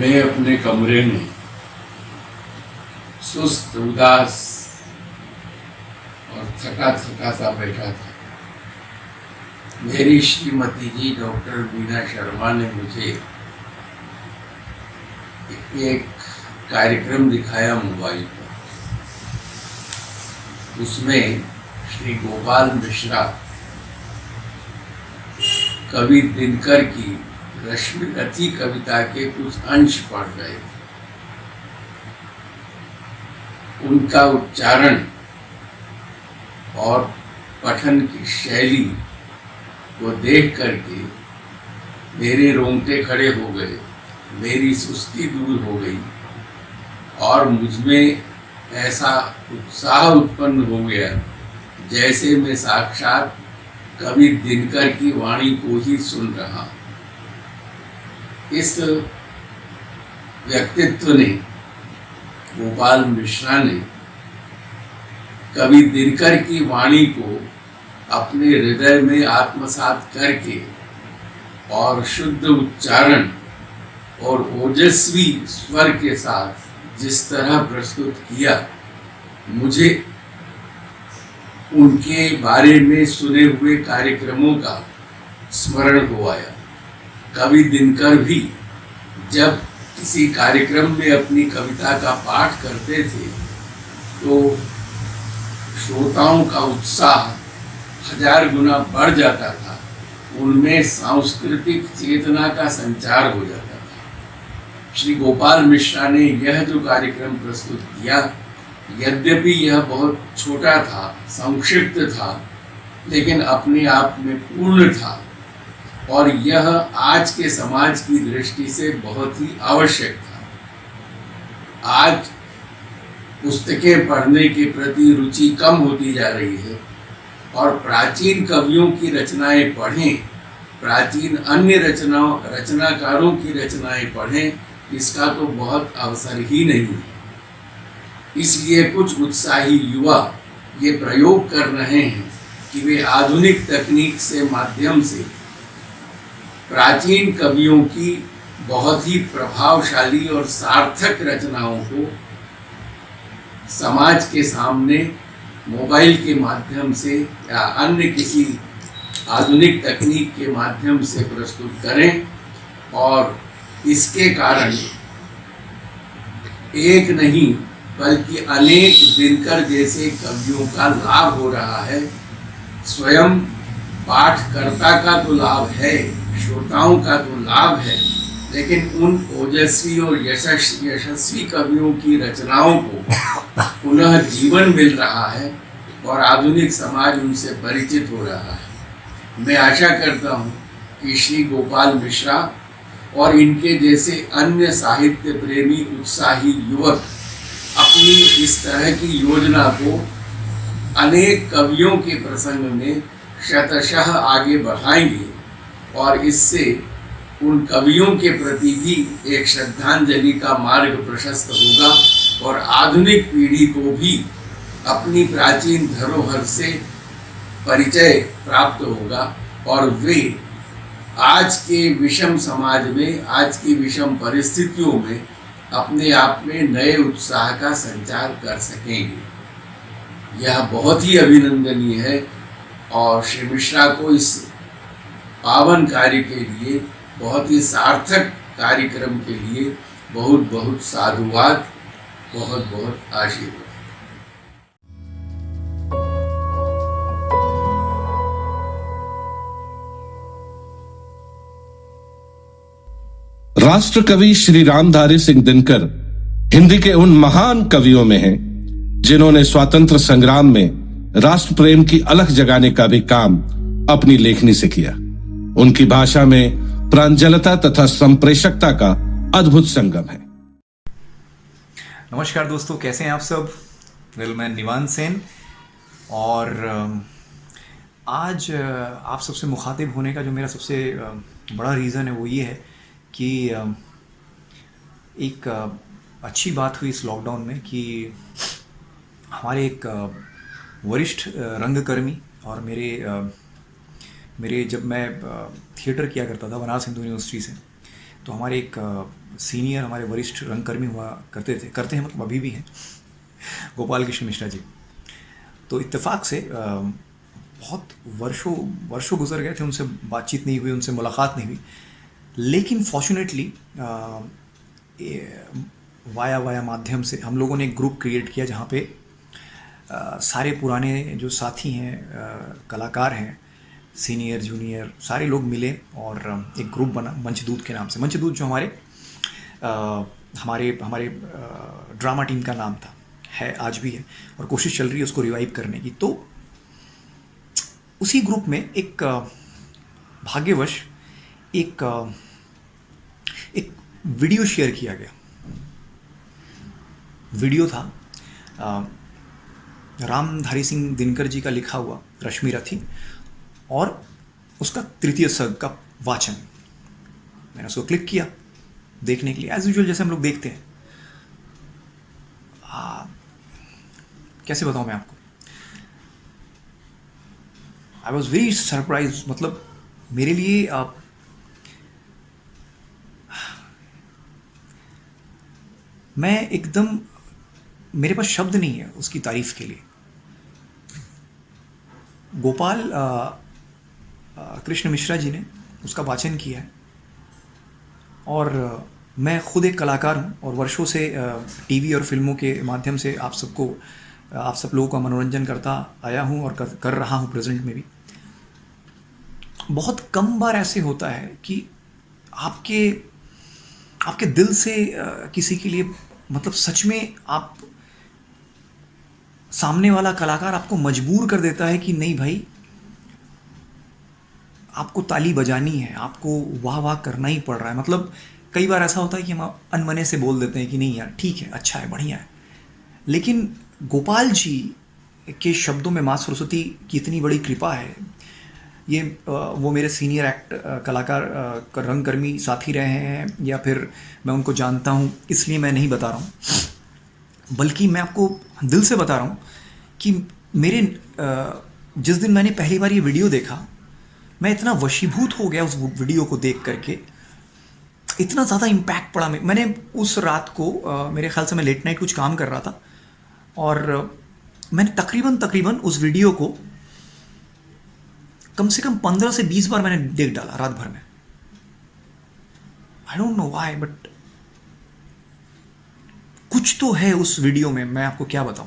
मैं अपने कमरे में सुस्त, उदास और थका थका सा बैठा था। मेरी श्रीमती जी डॉक्टर बीना शर्मा ने मुझे एक कार्यक्रम दिखाया मोबाइल पर। उसमें श्री गोपाल मिश्रा कवि दिनकर की रश्मिरथी कविता के कुछ अंश पढ़ रहे थे। उनका उच्चारण और पठन की शैली को देख करके मेरे रोंगटे खड़े हो गए, मेरी सुस्ती दूर हो गई और मुझमें ऐसा उत्साह उत्पन्न हो गया जैसे मैं साक्षात कवि दिनकर की वाणी को ही सुन रहा। इस व्यक्तित्व ने, गोपाल मिश्रा ने, कवि दिनकर की वाणी को अपने हृदय में आत्मसात करके और शुद्ध उच्चारण और ओजस्वी स्वर के साथ जिस तरह प्रस्तुत किया, मुझे उनके बारे में सुने हुए कार्यक्रमों का स्मरण हो आया। कवि दिनकर भी जब किसी कार्यक्रम में अपनी कविता का पाठ करते थे तो श्रोताओं का उत्साह 1000 गुना बढ़ जाता था, उनमें सांस्कृतिक चेतना का संचार हो जाता था। श्री गोपाल मिश्रा ने यह जो कार्यक्रम प्रस्तुत किया, यद्यपि यह बहुत छोटा था, संक्षिप्त था, लेकिन अपने आप में पूर्ण था और यह आज के समाज की दृष्टि से बहुत ही आवश्यक था। आज पुस्तकें पढ़ने के प्रति रुचि कम होती जा रही है और प्राचीन कवियों की रचनाएं पढ़ें, प्राचीन अन्य रचनाकारों की रचनाएं पढ़ें, इसका तो बहुत अवसर ही नहीं है। इसलिए कुछ उत्साही युवा ये प्रयोग कर रहे हैं कि वे आधुनिक तकनीक से माध्यम से प्राचीन कवियों की बहुत ही प्रभावशाली और सार्थक रचनाओं को समाज के सामने मोबाइल के माध्यम से या अन्य किसी आधुनिक तकनीक के माध्यम से प्रस्तुत करें और इसके कारण एक नहीं बल्कि अनेक दिनकर जैसे कवियों का लाभ हो रहा है। स्वयं पाठकर्ता का तो लाभ है, श्रोताओं का तो लाभ है, लेकिन उन ओजस्वी और यशस्वी कवियों की रचनाओं को पुनः जीवन मिल रहा है और आधुनिक समाज उनसे परिचित हो रहा है। मैं आशा करता हूँ कि श्री गोपाल मिश्रा और इनके जैसे अन्य साहित्य प्रेमी उत्साही युवक अपनी इस तरह की योजना को अनेक कवियों के प्रसंग में शतशः आगे बढ़ाएंगे और इससे उन कवियों के प्रति भी एक श्रद्धांजलि का मार्ग प्रशस्त होगा और आधुनिक पीढ़ी को भी अपनी प्राचीन धरोहर से परिचय प्राप्त होगा और वे आज के विषम समाज में, आज की विषम परिस्थितियों में अपने आप में नए उत्साह का संचार कर सकेंगे। यह बहुत ही अभिनंदनीय है और श्री मिश्रा को इस पावन कार्य के लिए, बहुत ही सार्थक कार्यक्रम के लिए बहुत बहुत साधुवाद, बहुत बहुत आशीर्वाद। राष्ट्र कवि श्री रामधारी सिंह दिनकर हिंदी के उन महान कवियों में हैं जिन्होंने स्वतंत्र संग्राम में राष्ट्र प्रेम की अलख जगाने का भी काम अपनी लेखनी से किया। उनकी भाषा में प्रांजलता तथा संप्रेषकता का अद्भुत संगम है। नमस्कार दोस्तों, कैसे हैं आप सब। मैं निवान सेन और आज आप सबसे मुखातिब होने का जो मेरा सबसे बड़ा रीज़न है वो ये है कि एक अच्छी बात हुई इस लॉकडाउन में कि हमारे एक वरिष्ठ रंगकर्मी और मेरे जब मैं थिएटर किया करता था बनारस हिंदू यूनिवर्सिटी से, तो हमारे एक सीनियर हमारे वरिष्ठ रंगकर्मी हुआ करते हैं मतलब अभी भी हैं, गोपाल कृष्ण मिश्रा जी। तो इत्तेफाक से बहुत वर्षों गुजर गए थे, उनसे बातचीत नहीं हुई, उनसे मुलाकात नहीं हुई, लेकिन फॉर्चुनेटली वाया माध्यम से हम लोगों ने एक ग्रुप क्रिएट किया जहाँ पे सारे पुराने जो साथी हैं, कलाकार हैं, सीनियर जूनियर सारे लोग मिले और एक ग्रुप बना मंचदूत के नाम से। मंचदूत जो हमारे ड्रामा टीम का नाम था, है आज भी है, और कोशिश चल रही है उसको रिवाइव करने की। तो उसी ग्रुप में एक भाग्यवश एक वीडियो शेयर किया गया। वीडियो था रामधारी सिंह दिनकर जी का लिखा हुआ रश्मि रथी और उसका तृतीय सर्ग का वाचन। मैंने उसको क्लिक किया देखने के लिए, एज यूजुअल जैसे हम लोग देखते हैं। कैसे बताऊं मैं आपको, आई वॉज वेरी सरप्राइज। मतलब मेरे लिए मैं एकदम, मेरे पास शब्द नहीं है उसकी तारीफ के लिए। गोपाल कृष्ण मिश्रा जी ने उसका वाचन किया है और मैं खुद एक कलाकार हूँ और वर्षों से टीवी और फिल्मों के माध्यम से आप सब लोगों का मनोरंजन करता आया हूँ और कर रहा हूँ प्रेजेंट में भी। बहुत कम बार ऐसे होता है कि आपके दिल से किसी के लिए, मतलब सच में आप, सामने वाला कलाकार आपको मजबूर कर देता है कि नहीं भाई आपको ताली बजानी है, आपको वाह वाह करना ही पड़ रहा है। मतलब कई बार ऐसा होता है कि हम अनमने से बोल देते हैं कि नहीं यार ठीक है, अच्छा है, बढ़िया है, लेकिन गोपाल जी के शब्दों में माँ सरस्वती की इतनी बड़ी कृपा है। ये वो मेरे सीनियर कलाकार रंगकर्मी साथी रहे हैं या फिर मैं उनको जानता हूँ इसलिए मैं नहीं बता रहा हूँ, बल्कि मैं आपको दिल से बता रहा हूँ कि मेरे जिस दिन मैंने पहली बार ये वीडियो देखा, मैं इतना वशीभूत हो गया उस वीडियो को देख करके, इतना ज़्यादा इम्पैक्ट पड़ा। मैंने उस रात को मेरे ख्याल से मैं लेट नाइट कुछ काम कर रहा था और मैंने तकरीबन उस वीडियो को कम से कम 15 से 20 बार मैंने देख डाला रात भर में। I don't know why, but कुछ तो है उस वीडियो में, मैं आपको क्या बताऊं।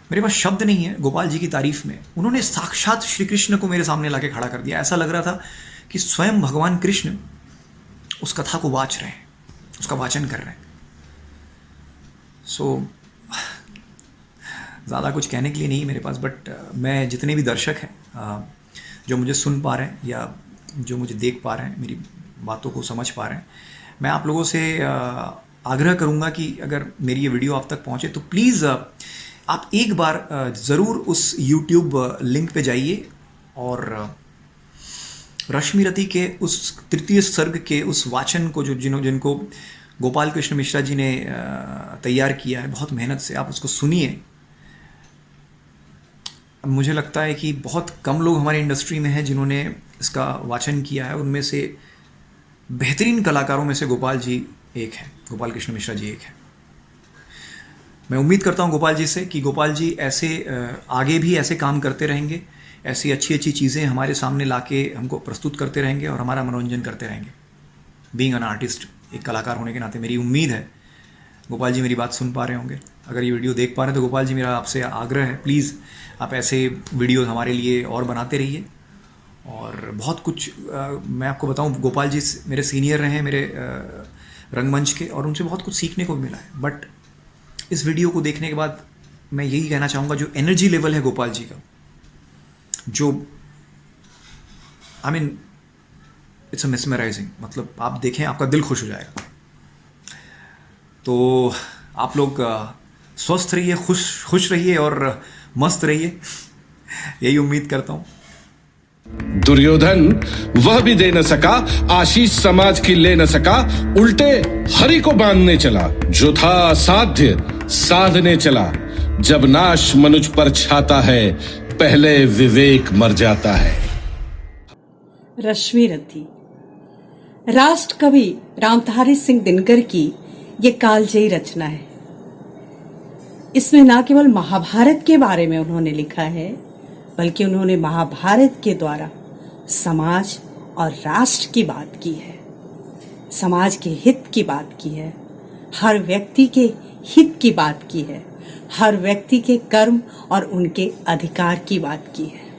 मेरे पास शब्द नहीं है गोपाल जी की तारीफ में। उन्होंने साक्षात श्री कृष्ण को मेरे सामने लाके खड़ा कर दिया। ऐसा लग रहा था कि स्वयं भगवान कृष्ण उस कथा को वाच रहे हैं, उसका वाचन कर रहे हैं। सो ज़्यादा कुछ कहने के लिए नहीं मेरे पास, बट मैं जितने भी दर्शक हैं जो मुझे सुन पा रहे हैं या जो मुझे देख पा रहे हैं, मेरी बातों को समझ पा रहे हैं, मैं आप लोगों से आग्रह करूंगा कि अगर मेरी ये वीडियो आप तक पहुंचे तो प्लीज़ आप एक बार ज़रूर उस YouTube लिंक पे जाइए और रश्मि रथी के उस तृतीय सर्ग के उस वाचन को जिनको गोपाल कृष्ण मिश्रा जी ने तैयार किया है बहुत मेहनत से, आप उसको सुनिए। मुझे लगता है कि बहुत कम लोग हमारी इंडस्ट्री में हैं जिन्होंने इसका वाचन किया है। उनमें से बेहतरीन कलाकारों में से गोपाल जी एक हैं, गोपाल कृष्ण मिश्रा जी एक हैं। मैं उम्मीद करता हूं गोपाल जी से कि गोपाल जी ऐसे आगे भी ऐसे काम करते रहेंगे, ऐसी अच्छी अच्छी चीज़ें हमारे सामने लाके हमको प्रस्तुत करते रहेंगे और हमारा मनोरंजन करते रहेंगे। बीइंग एन आर्टिस्ट, एक कलाकार होने के नाते मेरी उम्मीद है गोपाल जी मेरी बात सुन पा रहे होंगे। अगर ये वीडियो देख पा रहे हैं तो गोपाल जी मेरा आपसे आग्रह है, प्लीज़ आप ऐसे वीडियो हमारे लिए और बनाते रहिए। और बहुत कुछ मैं आपको बताऊं, गोपाल जी मेरे सीनियर रहे हैं मेरे रंगमंच के, और उनसे बहुत कुछ सीखने को मिला है। बट इस वीडियो को देखने के बाद मैं यही कहना चाहूँगा, जो एनर्जी लेवल है गोपाल जी का, जो I mean it's a mesmerising, मतलब आप देखें आपका दिल खुश हो जाएगा। तो आप लोग स्वस्थ रहिए, खुश रहिए और मस्त रहिए, यही उम्मीद करता हूँ। दुर्योधन वह भी दे न सका, आशीष समाज की ले न सका, उल्टे हरि को बांधने चला, जो था असाध्य साधने चला। जब नाश मनुज पर छाता है, पहले विवेक मर जाता है। रश्मि रथी राष्ट्र कवि रामधारी सिंह दिनकर की ये कालजयी रचना है। इसमें न केवल महाभारत के बारे में उन्होंने लिखा है, बल्कि उन्होंने महाभारत के द्वारा समाज और राष्ट्र की बात की है, समाज के हित की बात की है, हर व्यक्ति के हित की बात की है, हर व्यक्ति के कर्म और उनके अधिकार की बात की है।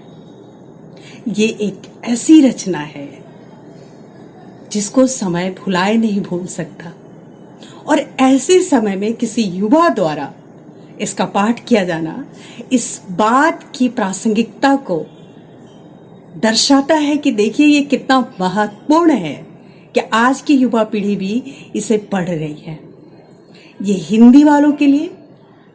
ये एक ऐसी रचना है जिसको समय भुलाए नहीं भूल सकता, और ऐसे समय में किसी युवा द्वारा इसका पाठ किया जाना इस बात की प्रासंगिकता को दर्शाता है कि देखिए ये कितना महत्वपूर्ण है कि आज की युवा पीढ़ी भी इसे पढ़ रही है। ये हिंदी वालों के लिए,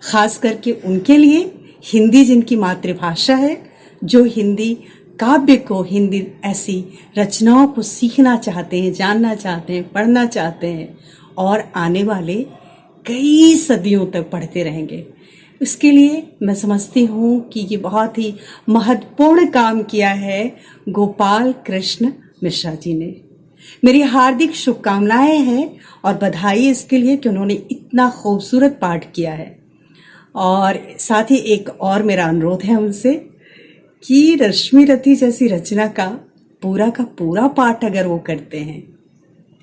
खास करके उनके लिए, हिंदी जिनकी मातृभाषा है, जो हिंदी काव्य को, हिंदी ऐसी रचनाओं को सीखना चाहते हैं, जानना चाहते हैं, पढ़ना चाहते हैं और आने वाले कई सदियों तक पढ़ते रहेंगे। इसके लिए मैं समझती हूँ कि ये बहुत ही महत्वपूर्ण काम किया है गोपाल कृष्ण मिश्रा जी ने। मेरी हार्दिक शुभकामनाएं हैं और बधाई इसके लिए कि उन्होंने इतना खूबसूरत पाठ किया है। और साथ ही एक और मेरा अनुरोध है उनसे कि रश्मि रथी जैसी रचना का पूरा पाठ अगर वो करते हैं,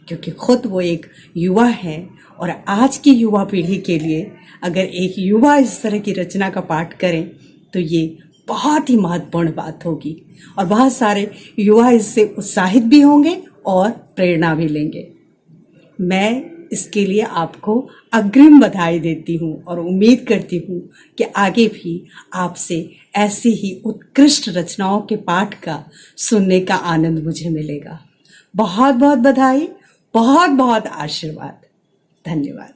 क्योंकि खुद वो एक युवा है और आज की युवा पीढ़ी के लिए अगर एक युवा इस तरह की रचना का पाठ करें तो ये बहुत ही महत्वपूर्ण बात होगी और बहुत सारे युवा इससे उत्साहित भी होंगे और प्रेरणा भी लेंगे। मैं इसके लिए आपको अग्रिम बधाई देती हूँ और उम्मीद करती हूँ कि आगे भी आपसे ऐसी ही उत्कृष्ट रचनाओं के पाठ का सुनने का आनंद मुझे मिलेगा। बहुत बहुत बधाई, बहुत बहुत आशीर्वाद। धन्यवाद।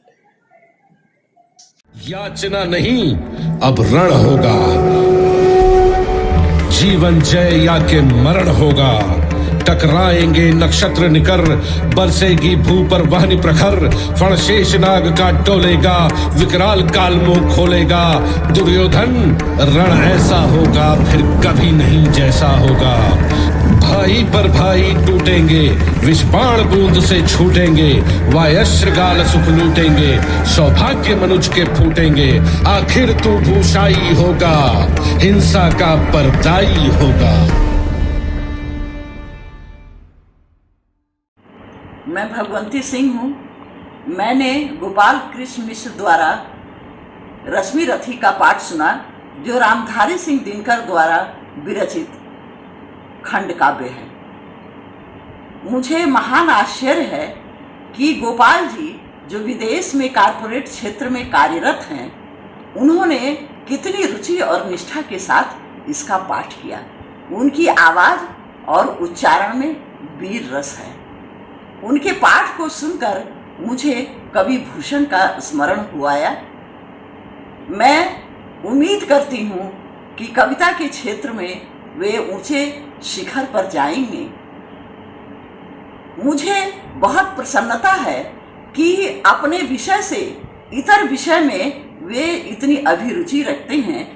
याचना नहीं, अब रण होगा। जीवन जय या के मरण होगा। टकराएंगे नक्षत्र निकर, बरसेगी भू पर वहनी प्रखर। फण शेष नाग का डोलेगा, विकराल काल मुंह खोलेगा। दुर्योधन रण ऐसा होगा, फिर कभी नहीं जैसा होगा। भाई पर भाई टूटेंगे, विषबाण बूंद से छूटेंगे। वायश्र गाल सुख लूटेंगे, सौभाग्य मनुज के फूटेंगे। आखिर तू भूषाई होगा, हिंसा का परदाई होगा। मैं भगवंती सिंह हूँ। मैंने गोपाल कृष्ण मिश्र द्वारा रश्मि रथी का पाठ सुना, जो रामधारी सिंह दिनकर द्वारा विरचित खंड काव्य है। मुझे महान आश्चर्य है कि गोपाल जी, जो विदेश में कारपोरेट क्षेत्र में कार्यरत हैं, उन्होंने कितनी रुचि और निष्ठा के साथ इसका पाठ किया। उनकी आवाज़ और उच्चारण में वीर रस है। उनके पाठ को सुनकर मुझे कवि भूषण का स्मरण हुआ। मैं उम्मीद करती हूँ कि कविता के क्षेत्र में वे ऊंचे शिखर पर जाएंगे। मुझे बहुत प्रसन्नता है कि अपने विषय से इतर विषय में वे इतनी अभिरुचि रखते हैं।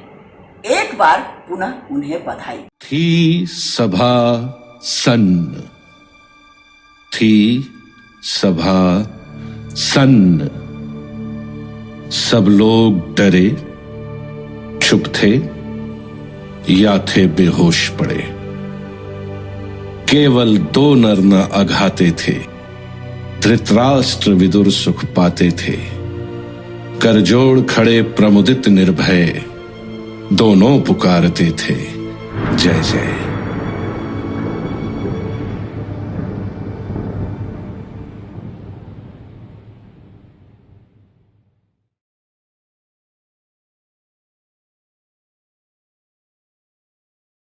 एक बार पुनः उन्हें बधाई। थी सभा सन्न, थी सभा सन्न। सब लोग डरे, चुप थे या थे बेहोश पड़े। केवल 2 नर न अघाते थे, धृतराष्ट्र विदुर सुख पाते थे। करजोड़ खड़े प्रमुदित निर्भय, दोनों पुकारते थे जय जय।